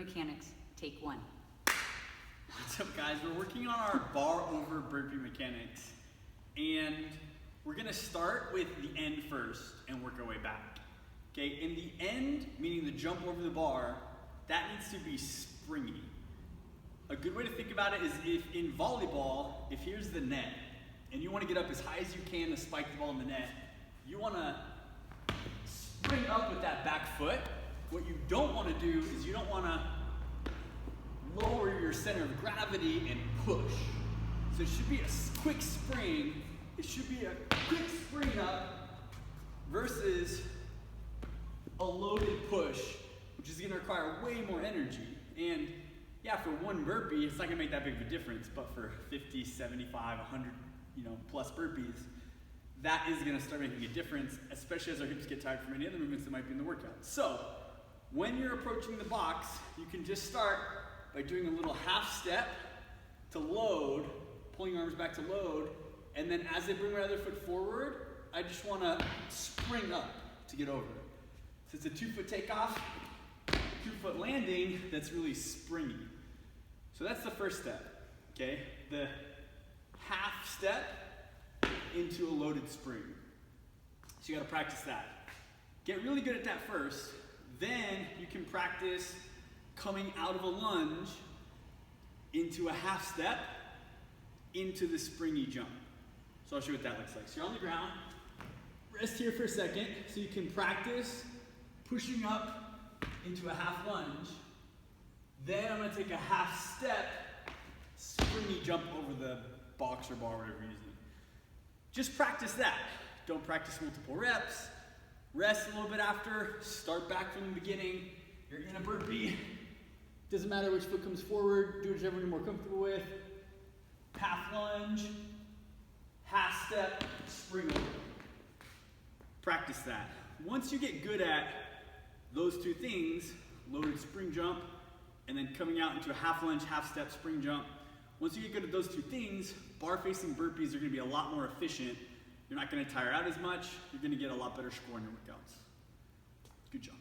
mechanics, take one. What's up, guys? We're working on our bar over burpee mechanics, and we're gonna start with the end first and work our way back. Okay, in the end, meaning the jump over the bar, that needs to be springy. A good way to think about it is if in volleyball, if here's the net, and you want to get up as high as you can to spike the ball in the net, you want to spring up with that back foot. What you don't want to do is you don't want to lower your center of gravity and push. So it should be a quick spring. It should be a quick spring up versus a loaded push, which is going to require way more energy. And yeah, for one burpee, it's not going to make that big of a difference, but for 50, 75, 100, plus burpees, that is going to start making a difference, especially as our hips get tired from any other movements that might be in the workout. So when you're approaching the box, you can just start by doing a little half step to load, pulling your arms back to load, and then as I bring my other foot forward, I just want to spring up to get over it. So it's a 2-foot takeoff, 2-foot landing that's really springy. So that's the first step, okay? The half step into a loaded spring. So you gotta practice that. Get really good at that first, then you can practice coming out of a lunge into a half step into the springy jump. So I'll show you what that looks like. So you're on the ground, rest here for a second so you can practice pushing up into a half lunge. Then I'm gonna take a half step, springy jump over the box or bar, whatever you're using. Just practice that. Don't practice multiple reps. Rest a little bit after, start back from the beginning. You're in a burpee. Doesn't matter which foot comes forward, do whichever you're more comfortable with. Half lunge, half step, spring over. Practice that. Once you get good at those two things, loaded spring jump, and then coming out into a half lunge, half step, spring jump, once you get good at those two things, bar facing burpees are going to be a lot more efficient. You're not going to tire out as much. You're going to get a lot better score in your workouts. Good job.